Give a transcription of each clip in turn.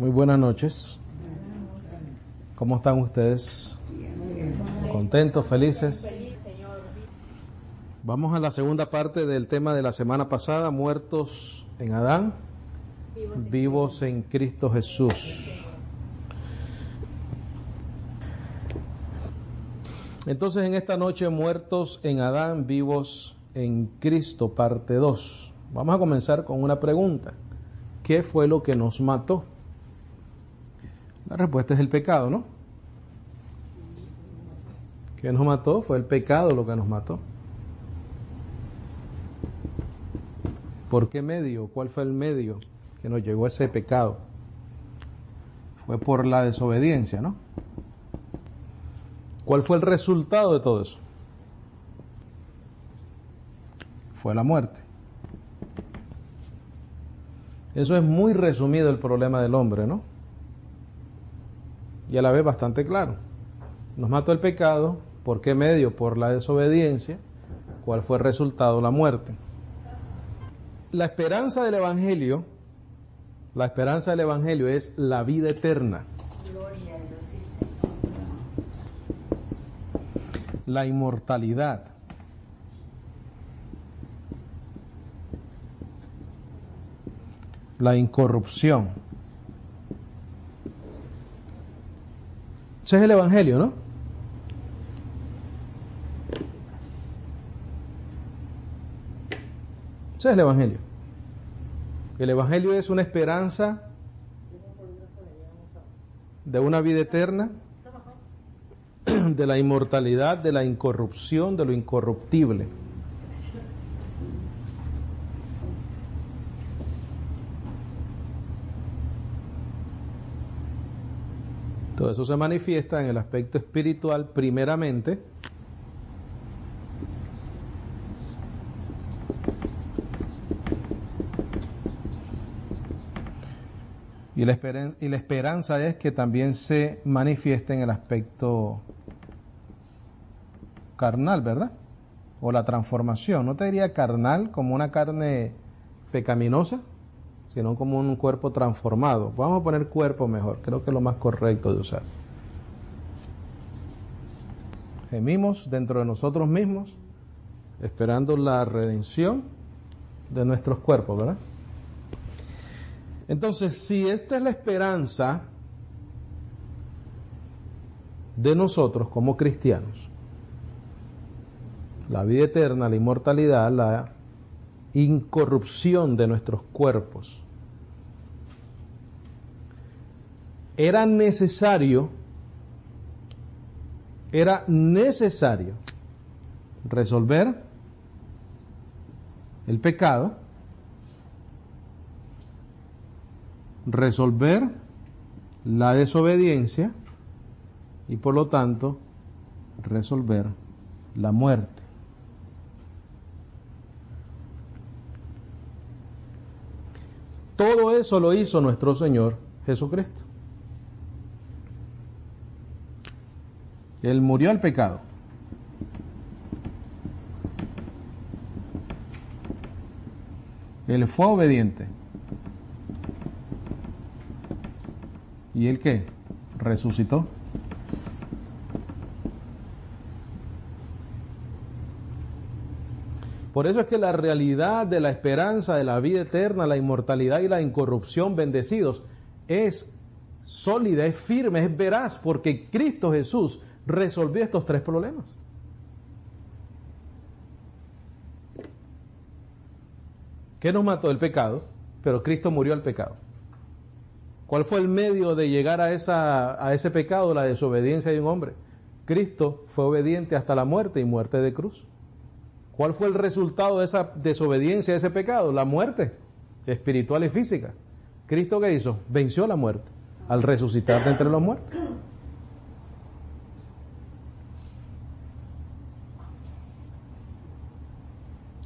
Muy buenas noches. ¿Cómo están ustedes? ¿Contentos, felices? Vamos a la segunda parte del tema de la semana pasada, muertos en Adán, vivos en Cristo Jesús. Entonces, en esta noche, muertos en Adán, vivos en Cristo, parte 2. Vamos a comenzar con una pregunta. ¿Qué fue lo que nos mató? La respuesta es el pecado, ¿no? ¿Qué nos mató? Fue el pecado lo que nos mató. ¿Por qué medio? ¿Cuál fue el medio que nos llegó a ese pecado? Fue por la desobediencia, ¿no? ¿Cuál fue el resultado de todo eso? Fue la muerte. Eso es muy resumido el problema del hombre, ¿no? Y a la vez bastante claro. Nos mató el pecado. ¿Por qué medio? Por la desobediencia. ¿Cuál fue el resultado? La muerte. La esperanza del Evangelio es la vida eterna. La inmortalidad. La incorrupción. Ese es el Evangelio, ¿no? Ese es el Evangelio. El Evangelio es una esperanza de una vida eterna, de la inmortalidad, de la incorrupción, de lo incorruptible. Todo eso se manifiesta en el aspecto espiritual primeramente, y la esperanza es que también se manifieste en el aspecto carnal, ¿verdad? O la transformación. No te diría carnal como una carne pecaminosa, sino como un cuerpo transformado. Vamos a poner cuerpo mejor, creo que es lo más correcto de usar. Gemimos dentro de nosotros mismos, esperando la redención de nuestros cuerpos, ¿verdad? Entonces, si esta es la esperanza de nosotros como cristianos, la vida eterna, la inmortalidad, la incorrupción de nuestros cuerpos, era necesario resolver el pecado, resolver la desobediencia y por lo tanto resolver la muerte. Todo eso lo hizo nuestro Señor Jesucristo. Él murió al pecado. Él fue obediente. ¿Y él qué? Resucitó. Por eso es que la realidad de la esperanza, de la vida eterna, la inmortalidad y la incorrupción, bendecidos, es sólida, es firme, es veraz, porque Cristo Jesús resolvió estos tres problemas. ¿Qué nos mató? El pecado, pero Cristo murió al pecado. ¿Cuál fue el medio de llegar a ese pecado? La desobediencia de un hombre. Cristo fue obediente hasta la muerte y muerte de cruz. ¿Cuál fue el resultado de esa desobediencia, de ese pecado? La muerte espiritual y física. ¿Cristo qué hizo? Venció la muerte al resucitar de entre los muertos.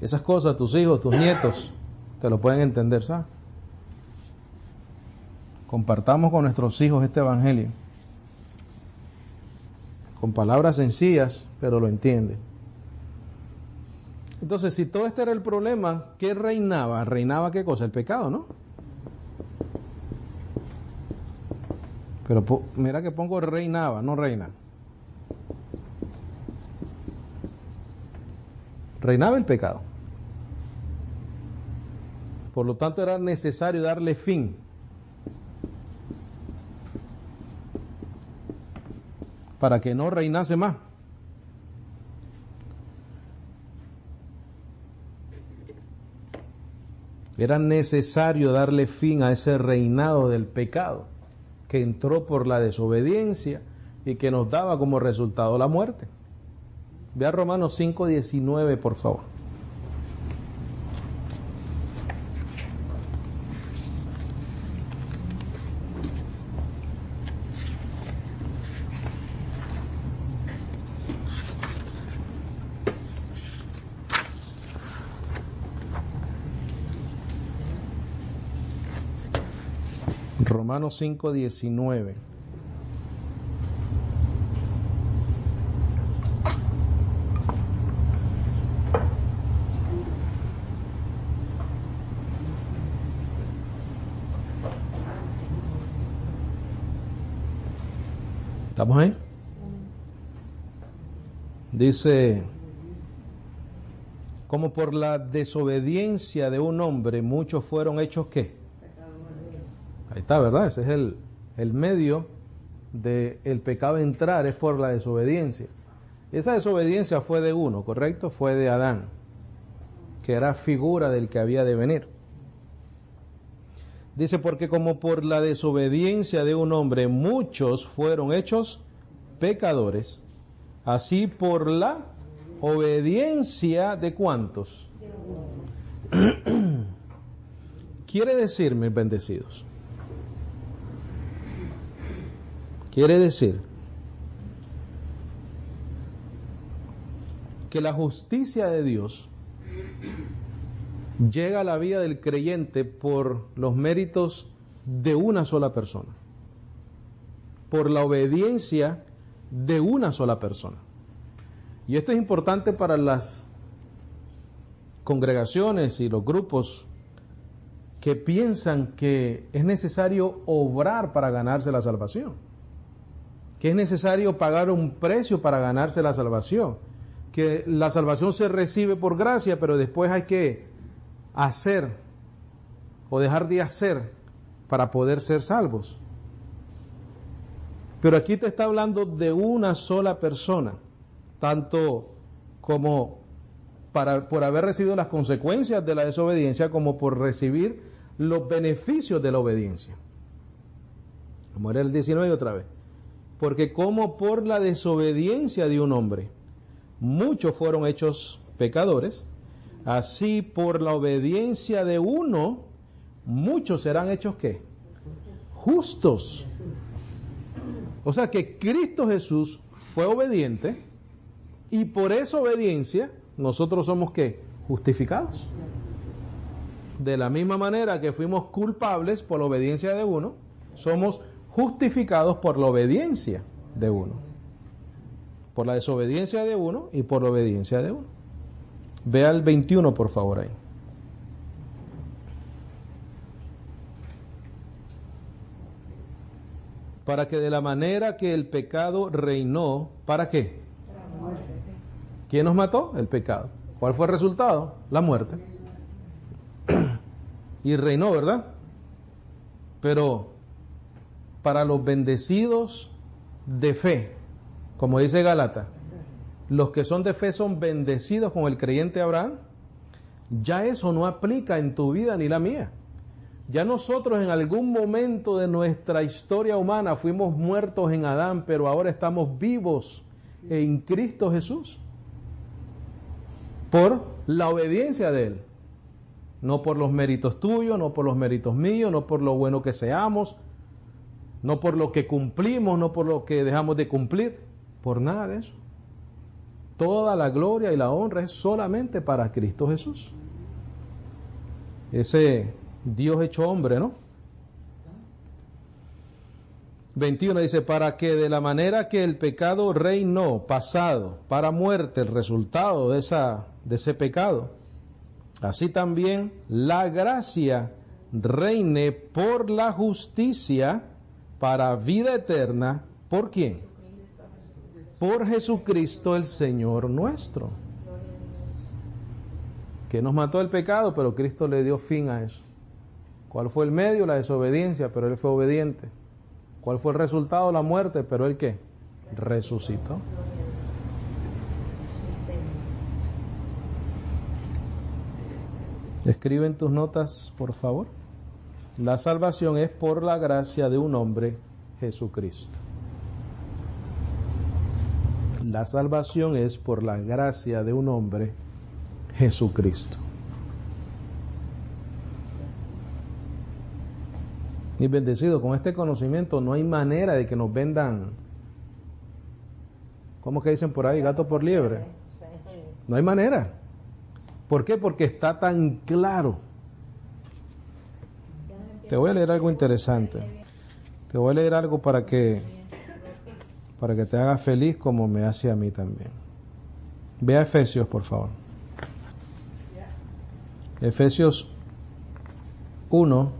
Esas cosas tus hijos, tus nietos te lo pueden entender, ¿sabes? Compartamos con nuestros hijos este evangelio con palabras sencillas, pero lo entienden. Entonces, si todo este era el problema, ¿qué reinaba? ¿Reinaba qué cosa? El pecado, ¿no? Pero mira que pongo reinaba, no reina. Reinaba el pecado. Por lo tanto era necesario darle fin. Para que no reinase más. Era necesario darle fin a ese reinado del pecado que entró por la desobediencia y que nos daba como resultado la muerte. Vea Romanos 5:19, por favor. Romanos 5:19. ¿Estamos ahí? Dice, como por la desobediencia de un hombre, muchos fueron hechos ¿qué? Ahí está, ¿verdad? Ese es el medio del pecado entrar, es por la desobediencia. Esa desobediencia fue de uno, ¿correcto? Fue de Adán, que era figura del que había de venir. Dice, porque como por la desobediencia de un hombre muchos fueron hechos pecadores, así por la obediencia de ¿cuántos? Quiere decir, mis bendecidos, quiere decir que la justicia de Dios llega a la vida del creyente por los méritos de una sola persona, por la obediencia de una sola persona. Y esto es importante para las congregaciones y los grupos que piensan que es necesario obrar para ganarse la salvación, que es necesario pagar un precio para ganarse la salvación, que la salvación se recibe por gracia, pero después hay que hacer o dejar de hacer para poder ser salvos. Pero aquí te está hablando de una sola persona, tanto como por haber recibido las consecuencias de la desobediencia, como por recibir los beneficios de la obediencia. Vamos a ver el 19 otra vez. Porque como por la desobediencia de un hombre muchos fueron hechos pecadores, así por la obediencia de uno, muchos serán hechos ¿qué? Justos. O sea que Cristo Jesús fue obediente y por esa obediencia nosotros somos ¿qué? Justificados. De la misma manera que fuimos culpables por la obediencia de uno, somos justificados por la obediencia de uno. Por la desobediencia de uno y por la obediencia de uno. Vea el 21, por favor, ahí. Para que de la manera que el pecado reinó, ¿para qué? ¿Quién nos mató? El pecado. ¿Cuál fue el resultado? La muerte. Y reinó, ¿verdad? Pero para los bendecidos de fe, como dice Gálatas, los que son de fe son bendecidos con el creyente Abraham. Ya eso no aplica en tu vida ni la mía. Ya nosotros en algún momento de nuestra historia humana fuimos muertos en Adán, pero ahora estamos vivos en Cristo Jesús. Por la obediencia de Él. No por los méritos tuyos, no por los méritos míos, no por lo bueno que seamos, no por lo que cumplimos, no por lo que dejamos de cumplir, por nada de eso. Toda la gloria y la honra es solamente para Cristo Jesús. Ese Dios hecho hombre, ¿no? 21 dice, para que de la manera que el pecado reinó, pasado, para muerte, el resultado de ese pecado, así también la gracia reine por la justicia para vida eterna, ¿por quién? Por Jesucristo el Señor nuestro, que nos mató el pecado, pero Cristo le dio fin a eso. ¿Cuál fue el medio? La desobediencia, pero Él fue obediente. ¿Cuál fue el resultado? La muerte, pero Él ¿qué? Resucitó. Escribe en tus notas, por favor. La salvación es por la gracia de un hombre, Jesucristo. La salvación es por la gracia de un hombre, Jesucristo. Y bendecido, con este conocimiento no hay manera de que nos vendan, ¿cómo que dicen por ahí? Gato por liebre. No hay manera. ¿Por qué? Porque está tan claro. Te voy a leer algo interesante. Te voy a leer algo para que te haga feliz como me hace a mí también. Ve a Efesios, por favor. Efesios 1,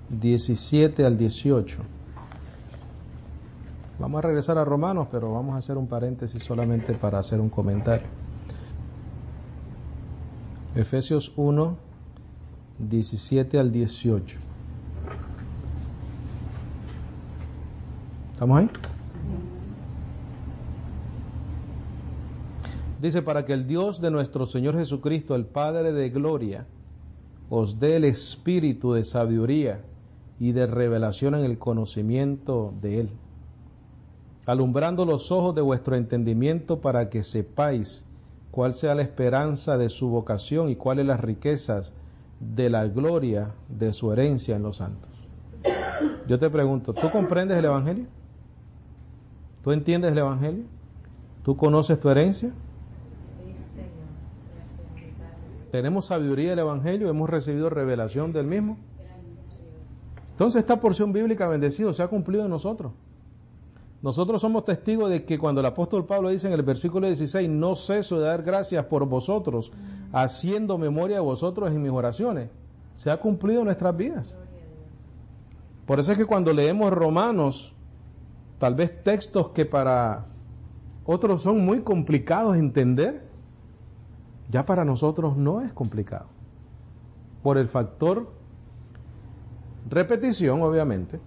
17 al 18. Vamos a regresar a Romanos, pero vamos a hacer un paréntesis solamente para hacer un comentario. Efesios 1, 17 al 18. ¿Estamos ahí? Dice, para que el Dios de nuestro Señor Jesucristo, el Padre de gloria, os dé el espíritu de sabiduría y de revelación en el conocimiento de Él, alumbrando los ojos de vuestro entendimiento para que sepáis cuál sea la esperanza de su vocación y cuáles las riquezas de la gloria de su herencia en los santos. Yo te pregunto, ¿tú comprendes el Evangelio? ¿Tú entiendes el Evangelio? ¿Tú conoces tu herencia? Sí, Señor. Gracias, ¿Tenemos sabiduría del Evangelio? ¿Hemos recibido revelación del mismo? gracias a Dios. Entonces esta porción bíblica, bendecido, se ha cumplido en nosotros. Nosotros somos testigos de que cuando el apóstol Pablo dice en el versículo 16, no ceso de dar gracias por vosotros, haciendo memoria de vosotros en mis oraciones, se ha cumplido en nuestras vidas. Por eso es que cuando leemos Romanos, tal vez textos que para otros son muy complicados de entender, ya para nosotros no es complicado. Por el factor repetición, obviamente,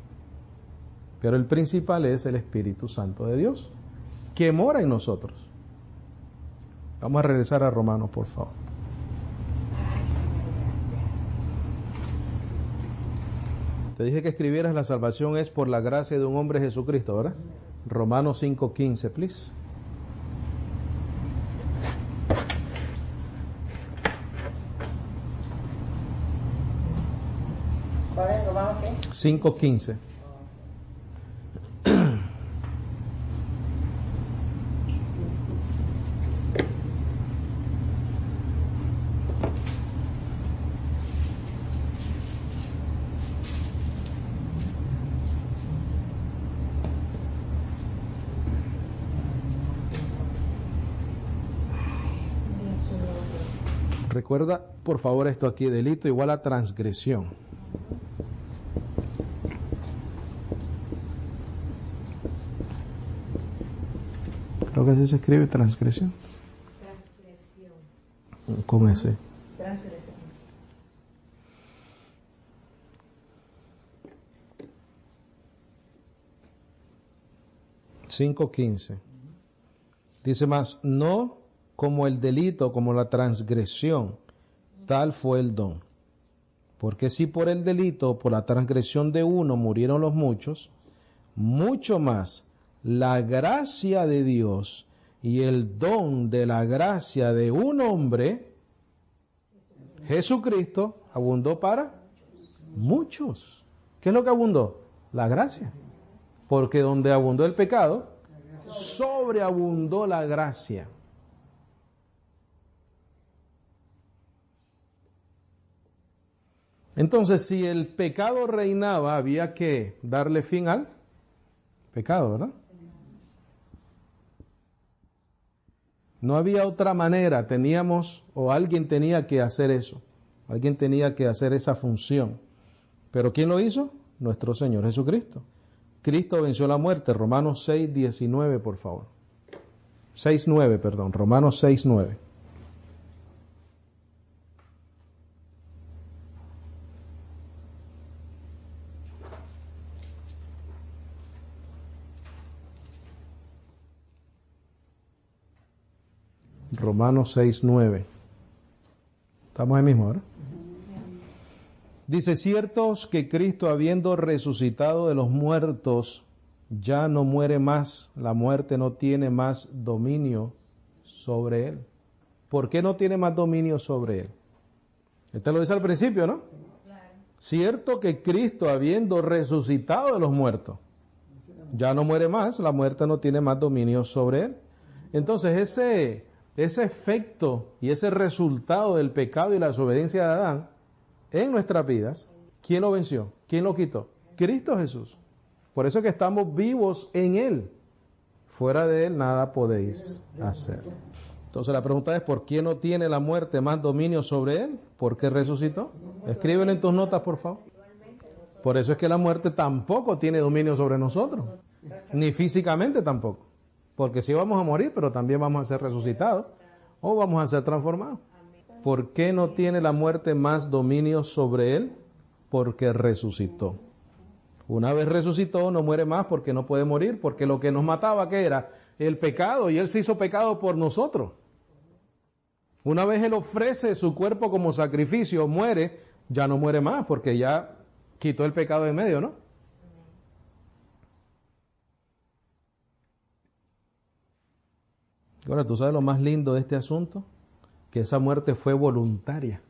pero el principal es el Espíritu Santo de Dios, que mora en nosotros. Vamos a regresar a Romanos, por favor. Ay, Señor, gracias. Te dije que escribieras la salvación es por la gracia de un hombre, Jesucristo, ¿verdad? Romanos 5:15, please. ¿Cuál es? ¿Romanos qué? 5:15. Recuerda, por favor, esto aquí, delito igual a transgresión. Creo que así se escribe, transgresión. Transgresión. Con ese. Transgresión. .5:15. Dice más, no como el delito, como la transgresión, tal fue el don. Porque si por el delito, por la transgresión de uno murieron los muchos, mucho más la gracia de Dios y el don de la gracia de un hombre, Jesucristo, abundó para muchos. ¿Qué es lo que abundó? La gracia. Porque donde abundó el pecado, sobreabundó la gracia. Entonces, si el pecado reinaba, había que darle fin al pecado, ¿verdad? No había otra manera, teníamos, o alguien tenía que hacer eso, alguien tenía que hacer esa función ¿Pero quién lo hizo? Nuestro Señor Jesucristo. Cristo venció la muerte. Romanos 6:19, por favor. 6:9, perdón. Romanos 6:9. Romanos 6:9. Estamos ahí mismo, ¿verdad? Dice, ciertos que Cristo, habiendo resucitado de los muertos, ya no muere más, la muerte no tiene más dominio sobre él. ¿Por qué no tiene más dominio sobre él? Este lo dice al principio, ¿no? Cierto que Cristo, habiendo resucitado de los muertos, ya no muere más, la muerte no tiene más dominio sobre él. Entonces ese efecto y ese resultado del pecado y la desobediencia de Adán en nuestras vidas, ¿quién lo venció? ¿Quién lo quitó? Cristo Jesús. Por eso es que estamos vivos en Él. Fuera de Él nada podéis hacer. Entonces la pregunta es, ¿por qué no tiene la muerte más dominio sobre Él? ¿Por qué resucitó? Escríbelo en tus notas, por favor. Por eso es que la muerte tampoco tiene dominio sobre nosotros. Ni físicamente tampoco. Porque sí vamos a morir, pero también vamos a ser resucitados o vamos a ser transformados. ¿Por qué no tiene la muerte más dominio sobre él? Porque resucitó. Una vez resucitó, no muere más porque no puede morir, porque lo que nos mataba, ¿qué era? El pecado, y él se hizo pecado por nosotros. Una vez él ofrece su cuerpo como sacrificio, muere, ya no muere más, porque ya quitó el pecado de medio, ¿no? Ahora, ¿tú sabes lo más lindo de este asunto? Que esa muerte fue voluntaria.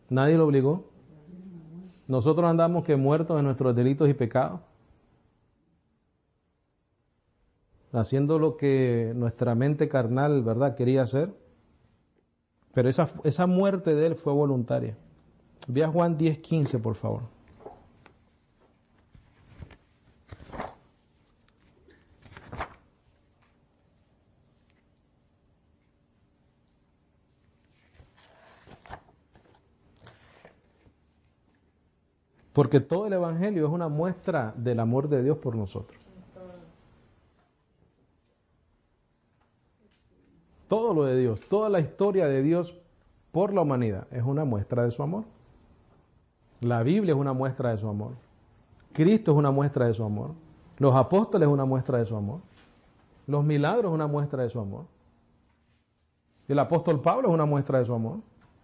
Nadie lo obligó. Nosotros andamos que muertos en nuestros delitos y pecados, haciendo lo que nuestra mente carnal, ¿verdad?, quería hacer. Pero esa muerte de él fue voluntaria. Ve a Juan 10:15, por favor. Porque todo el Evangelio es una muestra del amor de Dios por nosotros. Todo lo de Dios, toda la historia de Dios por la humanidad es una muestra de su amor. La Biblia es una muestra de su amor. Cristo es una muestra de su amor. Los apóstoles es una muestra de su amor. Los milagros es una muestra de su amor. El apóstol Pablo es una muestra de su amor.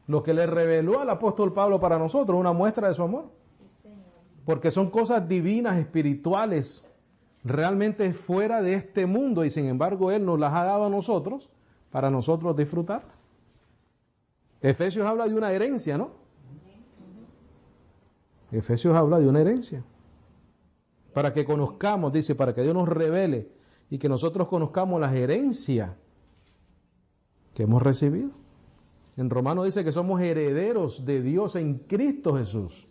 Lo que le reveló al apóstol Pablo para nosotros es una muestra de su amor. Porque son cosas divinas, espirituales, realmente fuera de este mundo, y sin embargo Él nos las ha dado a nosotros para nosotros disfrutarlas. Efesios habla de una herencia, ¿no? Efesios habla de una herencia. Para que conozcamos, dice, para que Dios nos revele y que nosotros conozcamos las herencias que hemos recibido. En Romanos dice que somos herederos de Dios en Cristo Jesús.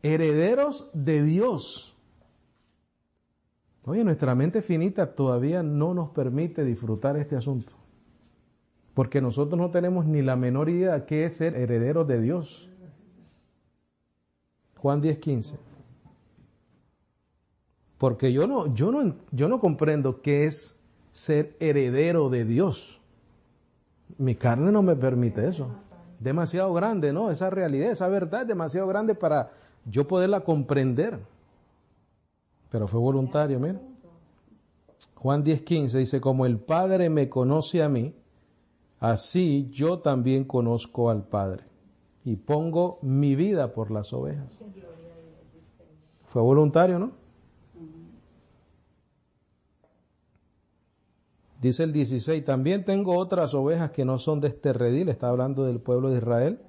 Herederos de Dios. Oye, nuestra mente finita todavía no nos permite disfrutar este asunto. Porque nosotros no tenemos ni la menor idea de qué es ser herederos de Dios. Juan 10:15. Porque yo no comprendo qué es ser heredero de Dios. Mi carne no me permite eso. Demasiado grande, ¿no? Esa realidad, esa verdad es demasiado grande para yo poderla comprender. Pero fue voluntario, mira. Juan 10:15 dice, como el Padre me conoce a mí, así yo también conozco al Padre. Y pongo mi vida por las ovejas. Fue voluntario, ¿no? Dice el 16, también tengo otras ovejas que no son de este redil, está hablando del pueblo de Israel,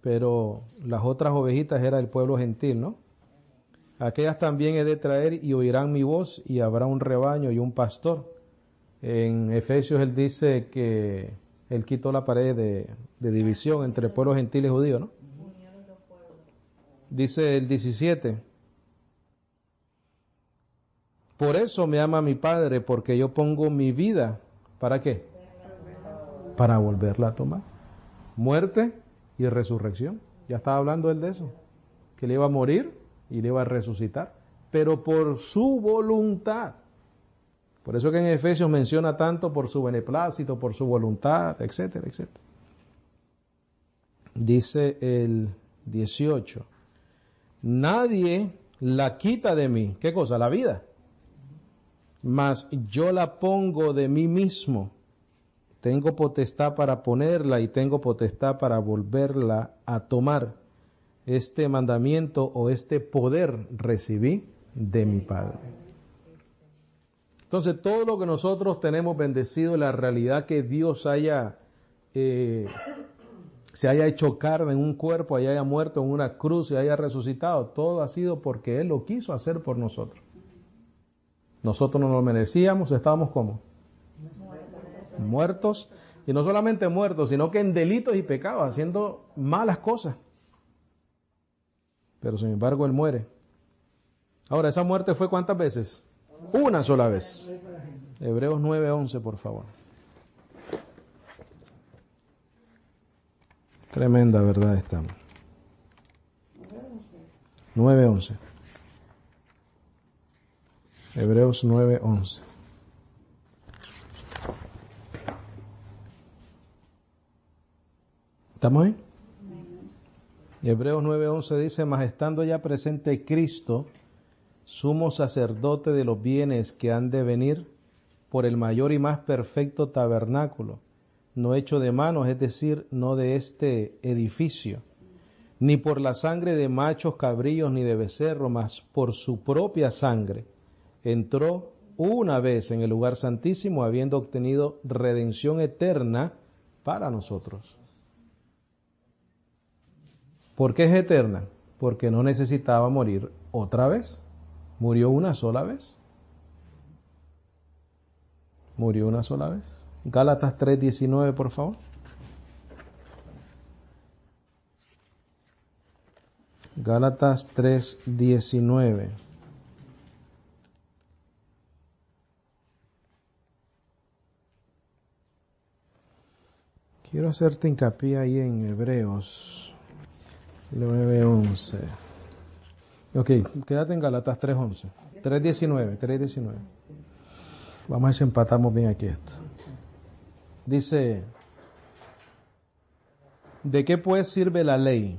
pero las otras ovejitas era el pueblo gentil, ¿no? Aquellas también he de traer y oirán mi voz y habrá un rebaño y un pastor. En Efesios él dice que él quitó la pared de división entre pueblos gentiles y judíos, ¿no? Dice el 17, por eso me ama mi Padre, porque yo pongo mi vida, ¿para qué? Para volverla a tomar. Muerte y resurrección. Ya estaba hablando él de eso. que le iba a morir y le iba a resucitar, pero por su voluntad. Por eso que en Efesios menciona tanto por su beneplácito, por su voluntad, etcétera, etcétera. Dice el 18, nadie la quita de mí. ¿Qué cosa? La vida. Mas yo la pongo de mí mismo. Tengo potestad para ponerla y tengo potestad para volverla a tomar. Este mandamiento o este poder recibí de mi Padre. Entonces, todo lo que nosotros tenemos bendecido, la realidad que Dios se haya hecho carne en un cuerpo, haya muerto en una cruz y haya resucitado, todo ha sido porque Él lo quiso hacer por nosotros. Nosotros no lo merecíamos, estábamos como muertos, y no solamente muertos, sino que en delitos y pecados, haciendo malas cosas. Pero sin embargo Él muere. Ahora, ¿esa muerte fue cuántas veces? Una sola vez. Hebreos 9:11, por favor. Tremenda verdad esta. 9:11. Hebreos 9:11. ¿Estamos ahí? Hebreos 9:11 dice, mas estando ya presente Cristo, sumo sacerdote de los bienes que han de venir, por el mayor y más perfecto tabernáculo, no hecho de manos, es decir, no de este edificio, ni por la sangre de machos, cabrillos, ni de becerro, mas por su propia sangre, entró una vez en el lugar santísimo, habiendo obtenido redención eterna para nosotros. ¿Por qué es eterna? Porque no necesitaba morir otra vez. Murió una sola vez. Murió una sola vez. Gálatas 3:19, por favor. Gálatas 3:19. Quiero hacerte hincapié ahí en Hebreos 9:11. Ok, quédate en Gálatas 3:11. 3:19. Vamos a ver si empatamos bien aquí esto. Dice, ¿de qué pues sirve la ley?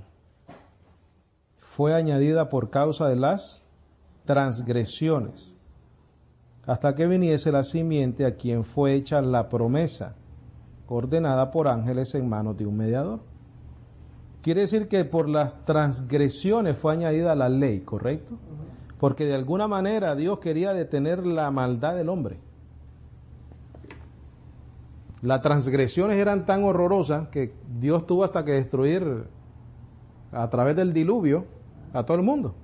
Fue añadida por causa de las transgresiones, hasta que viniese la simiente a quien fue hecha la promesa, ordenada por ángeles en manos de un mediador. Quiere decir que por las transgresiones fue añadida la ley, ¿correcto? Porque de alguna manera Dios quería detener la maldad del hombre. Las transgresiones eran tan horrorosas que Dios tuvo hasta que destruir a través del diluvio a todo el mundo.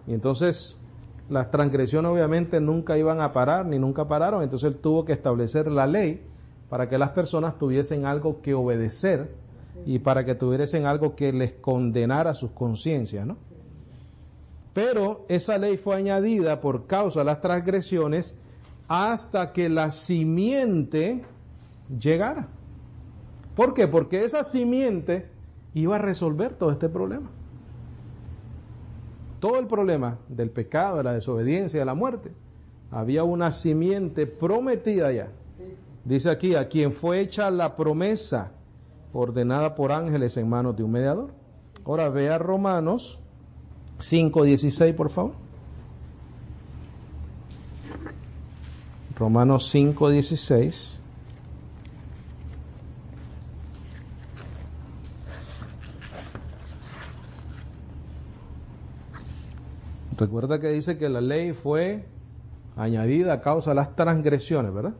Y entonces las transgresiones obviamente nunca iban a parar, ni nunca pararon. Entonces Él tuvo que establecer la ley para que las personas tuviesen algo que obedecer y para que tuviesen algo que les condenara sus conciencias, ¿no? Pero esa ley fue añadida por causa de las transgresiones hasta que la simiente llegara. ¿Por qué? Porque esa simiente iba a resolver todo este problema. Todo el problema del pecado, de la desobediencia, de la muerte. Había una simiente prometida ya. Dice aquí, a quien fue hecha la promesa, ordenada por ángeles en manos de un mediador. Ahora vea Romanos 5:16, por favor. Romanos 5:16. Recuerda que dice que la ley fue añadida a causa de las transgresiones, ¿verdad?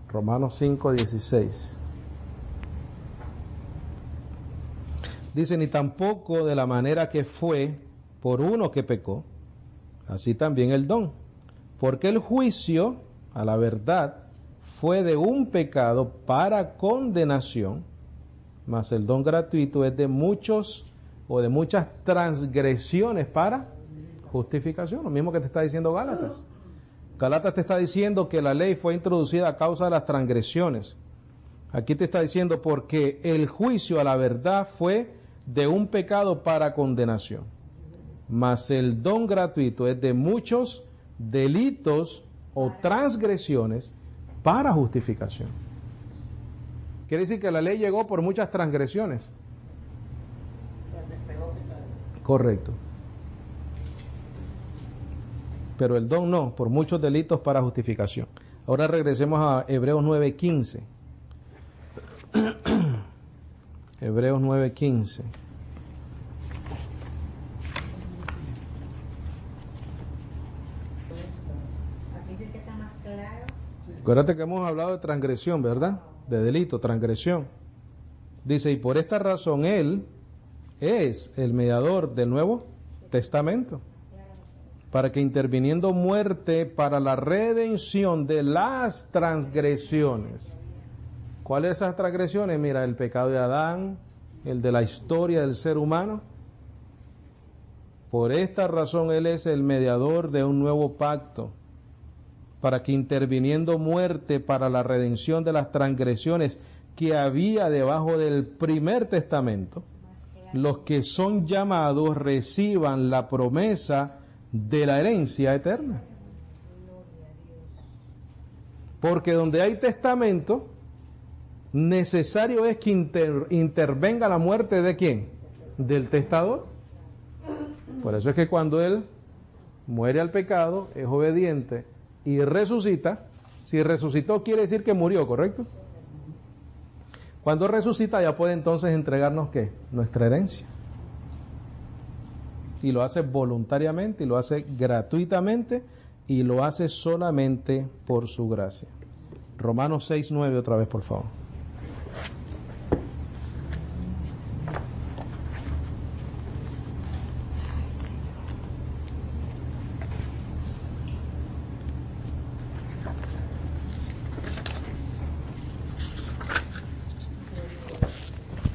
Romanos 5:16. Dice, ni tampoco de la manera que fue por uno que pecó, así también el don. Porque el juicio a la verdad fue de un pecado para condenación, mas el don gratuito es de muchos o de muchas transgresiones para justificación. Lo mismo que te está diciendo Gálatas. Gálatas te está diciendo que la ley fue introducida a causa de las transgresiones. Aquí te está diciendo porque el juicio a la verdad fue de un pecado para condenación, mas el don gratuito es de muchos delitos o transgresiones para justificación. Quiere decir que la ley llegó por muchas transgresiones. Correcto. Pero el don no, por muchos delitos para justificación. Ahora regresemos a Hebreos 9:15. Hebreos 9:15. Aquí sí que está más claro. Acuérdate que hemos hablado de transgresión, ¿verdad? De delito, transgresión. Dice, y por esta razón Él es el mediador del Nuevo Testamento, para que interviniendo muerte para la redención de las transgresiones. ¿Cuáles esas transgresiones? Mira, el pecado de Adán, el de la historia del ser humano. Por esta razón Él es el mediador de un nuevo pacto, para que interviniendo muerte para la redención de las transgresiones que había debajo del primer testamento, los que son llamados reciban la promesa de la herencia eterna. Porque donde hay testamento, necesario es que intervenga la muerte de ¿quién? Del testador. Por eso es que cuando él muere al pecado, es obediente y resucita. Si resucitó quiere decir que murió, ¿correcto? Cuando resucita ya puede entonces entregarnos ¿qué? Nuestra herencia. Y lo hace voluntariamente, y lo hace gratuitamente, y lo hace solamente por su gracia. Romanos 6:9 otra vez, por favor.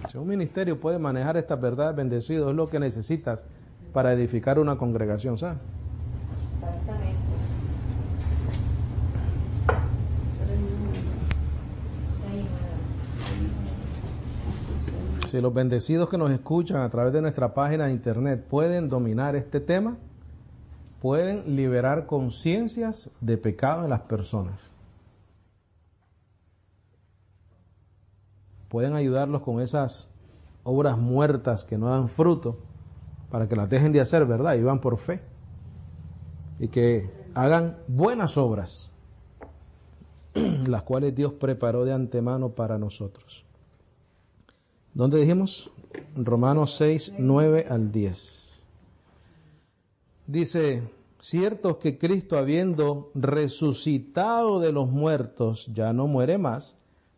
Si un ministerio puede manejar estas verdades, bendecido, es lo que necesitas para edificar una congregación, ¿sabes? Exactamente. Si los bendecidos que nos escuchan a través de nuestra página de internet pueden dominar este tema, pueden liberar conciencias de pecado en las personas. Pueden ayudarlos con esas obras muertas que no dan fruto, para que las dejen de hacer, ¿verdad? Y van por fe. Y que hagan buenas obras, las cuales Dios preparó de antemano para nosotros. ¿Dónde dijimos? Romanos 6:9 al 10. Dice, cierto que Cristo, habiendo resucitado de los muertos, ya no muere más,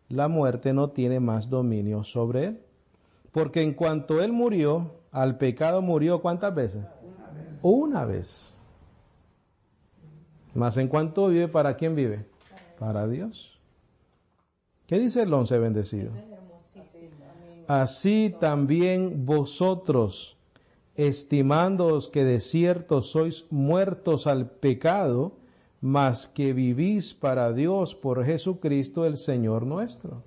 la muerte no tiene más dominio sobre él. Porque en cuanto él murió, al pecado murió ¿cuántas veces? Una vez. Mas en cuanto vive, ¿para quién vive? Para Dios. ¿Qué dice el 11, bendecido? Así también vosotros, estimándoos que de cierto sois muertos al pecado, mas que vivís para Dios por Jesucristo el Señor nuestro.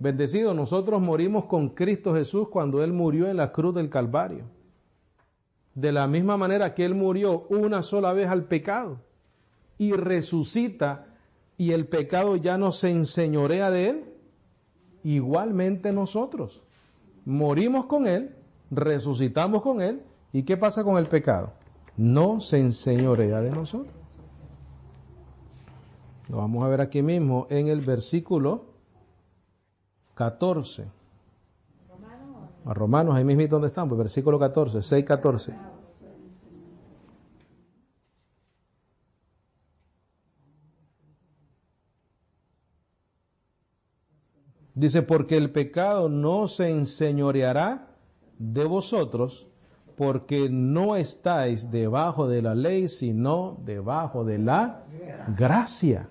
Bendecido, nosotros morimos con Cristo Jesús cuando Él murió en la cruz del Calvario. De la misma manera que Él murió una sola vez al pecado y resucita y el pecado ya no se enseñorea de Él, igualmente nosotros morimos con Él, resucitamos con Él, ¿y qué pasa con el pecado? No se enseñorea de nosotros. Lo vamos a ver aquí mismo en el versículo 14. A Romanos, ahí mismo donde estamos, versículo 14, 6:14. Dice, porque el pecado no se enseñoreará de vosotros, porque no estáis debajo de la ley, sino debajo de la gracia.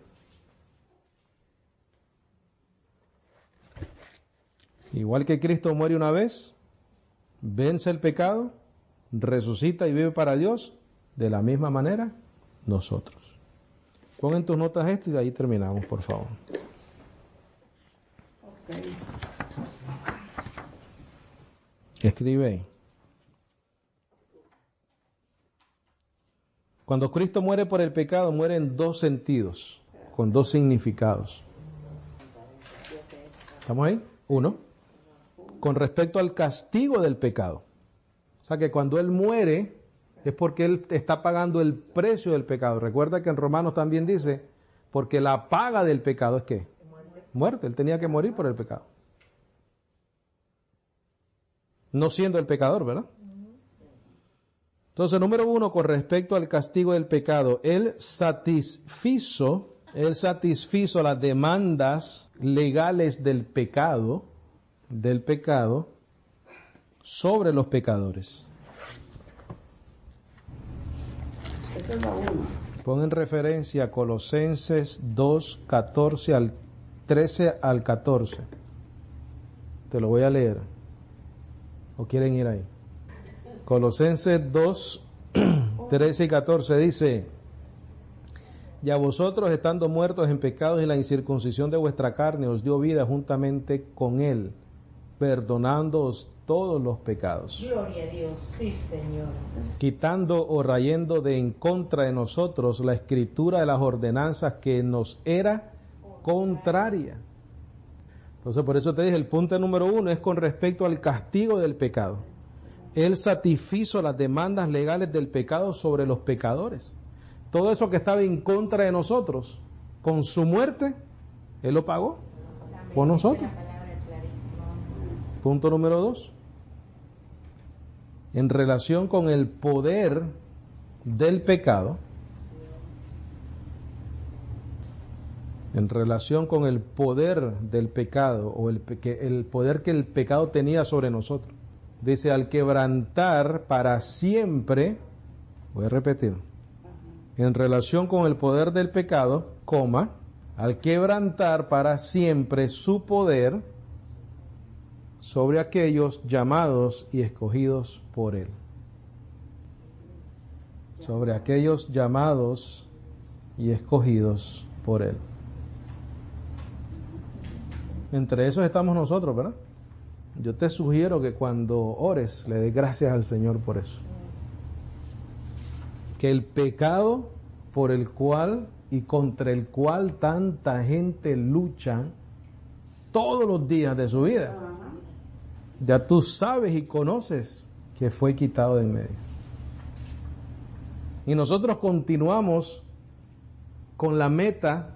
Igual que Cristo muere una vez, vence el pecado, resucita y vive para Dios, de la misma manera nosotros. Pon en tus notas esto y ahí terminamos, por favor. Escribe ahí. Cuando Cristo muere por el pecado, muere en dos sentidos, con dos significados. ¿Estamos ahí? Uno, con respecto al castigo del pecado. O sea que cuando Él muere es porque Él está pagando el precio del pecado. Recuerda que en Romanos también dice, porque la paga del pecado es ¿qué? Muerte. Él tenía que morir por el pecado. No siendo el pecador, ¿verdad? Entonces, número uno, con respecto al castigo del pecado, Él satisfizo las demandas legales del pecado sobre los pecadores. Pon en referencia Colosenses 2, 14 al 13 al 14. Te lo voy a leer. ¿O quieren ir ahí? Colosenses 2, 13 y 14 dice: y a vosotros, estando muertos en pecados y la incircuncisión de vuestra carne, os dio vida juntamente con Él, perdonándoos todos los pecados. Gloria a Dios, sí, Señor. Quitando o rayendo de en contra de nosotros la escritura de las ordenanzas que nos era contraria. Entonces, por eso te dije, el punto número uno es con respecto al castigo del pecado. Él satisfizo las demandas legales del pecado sobre los pecadores. Todo eso que estaba en contra de nosotros, con su muerte, Él lo pagó por nosotros. Punto número dos. En relación con el poder del pecado, o el poder que el pecado tenía sobre nosotros. Dice, al quebrantar para siempre, voy a repetir, en relación con el poder del pecado, al quebrantar para siempre su poder sobre aquellos llamados y escogidos por Él. Sobre aquellos llamados y escogidos por Él. Entre esos estamos nosotros, ¿verdad? Yo te sugiero que cuando ores le des gracias al Señor por eso. Que el pecado por el cual y contra el cual tanta gente lucha todos los días de su vida, ya tú sabes y conoces que fue quitado de en medio. Y nosotros continuamos con la meta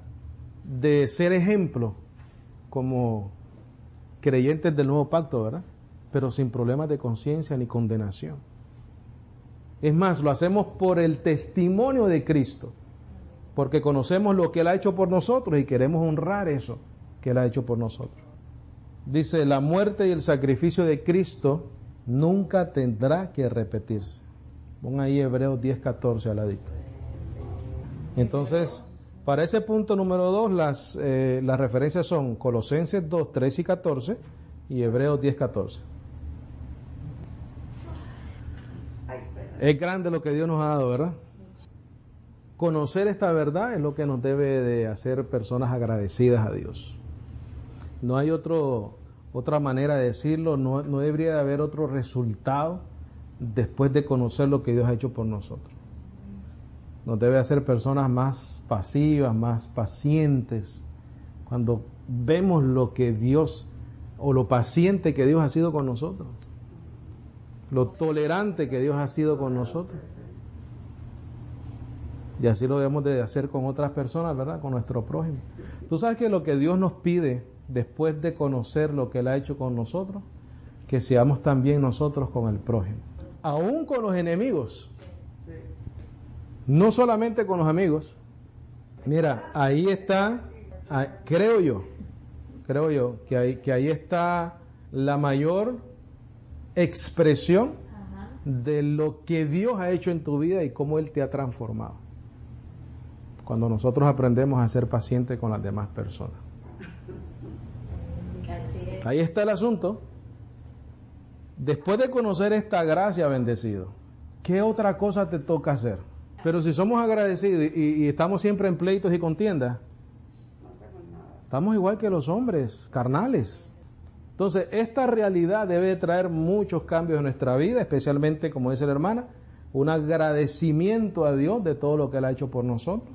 de ser ejemplo como creyentes del nuevo pacto, ¿verdad? Pero sin problemas de conciencia ni condenación. Es más, lo hacemos por el testimonio de Cristo, porque conocemos lo que Él ha hecho por nosotros y queremos honrar eso que Él ha hecho por nosotros. Dice, la muerte y el sacrificio de Cristo nunca tendrá que repetirse. Pon ahí Hebreos 10:14 al ladito. Entonces, para ese punto número 2, las referencias son Colosenses 2, 13 y 14 y Hebreos 10:14. Es grande lo que Dios nos ha dado, ¿verdad? Conocer esta verdad es lo que nos debe de hacer personas agradecidas a Dios. No hay otra manera de decirlo, no debería de haber otro resultado después de conocer lo que Dios ha hecho por nosotros. Nos debe hacer personas más pasivas, más pacientes, cuando vemos lo que Dios, o lo paciente que Dios ha sido con nosotros, lo tolerante que Dios ha sido con nosotros. Y así lo debemos de hacer con otras personas, ¿verdad? Con nuestro prójimo. Tú sabes que lo que Dios nos pide después de conocer lo que Él ha hecho con nosotros, que seamos también nosotros con el prójimo. Aún con los enemigos. No solamente con los amigos. Mira, ahí está, creo yo que ahí está la mayor expresión de lo que Dios ha hecho en tu vida y cómo Él te ha transformado. Cuando nosotros aprendemos a ser pacientes con las demás personas. Ahí está el asunto. Después de conocer esta gracia, bendecido, ¿qué otra cosa te toca hacer? Pero si somos agradecidos y estamos siempre en pleitos y contiendas, estamos igual que los hombres carnales. Entonces, esta realidad debe traer muchos cambios en nuestra vida, especialmente, como dice la hermana, un agradecimiento a Dios de todo lo que Él ha hecho por nosotros.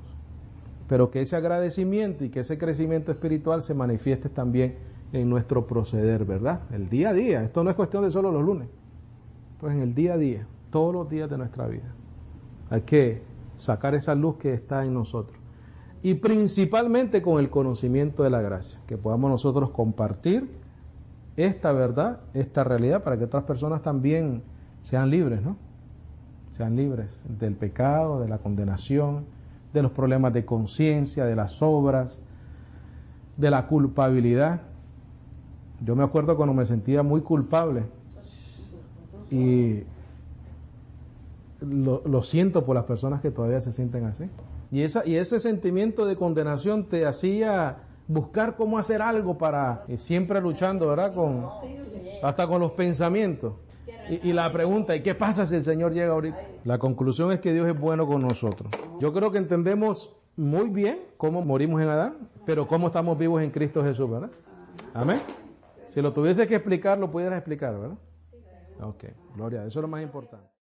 Pero que ese agradecimiento y que ese crecimiento espiritual se manifieste también en nuestro proceder, ¿verdad? El día a día. Esto no es cuestión de solo los lunes. Esto es en el día a día, todos los días de nuestra vida. Hay que sacar esa luz que está en nosotros. Y principalmente con el conocimiento de la gracia, que podamos nosotros compartir esta verdad, esta realidad, para que otras personas también sean libres, ¿no? Sean libres del pecado, de la condenación, de los problemas de conciencia, de las obras, de la culpabilidad. Yo me acuerdo cuando me sentía muy culpable y lo siento por las personas que todavía se sienten así. Y ese sentimiento de condenación te hacía buscar cómo hacer algo para, y siempre luchando, ¿verdad? Hasta con los pensamientos. Y la pregunta, ¿y qué pasa si el Señor llega ahorita? La conclusión es que Dios es bueno con nosotros. Yo creo que entendemos muy bien cómo morimos en Adán, pero cómo estamos vivos en Cristo Jesús, ¿verdad? Amén. Si lo tuviese que explicar, lo pudieras explicar, ¿verdad? Ok, gloria a Dios. Eso es lo más importante.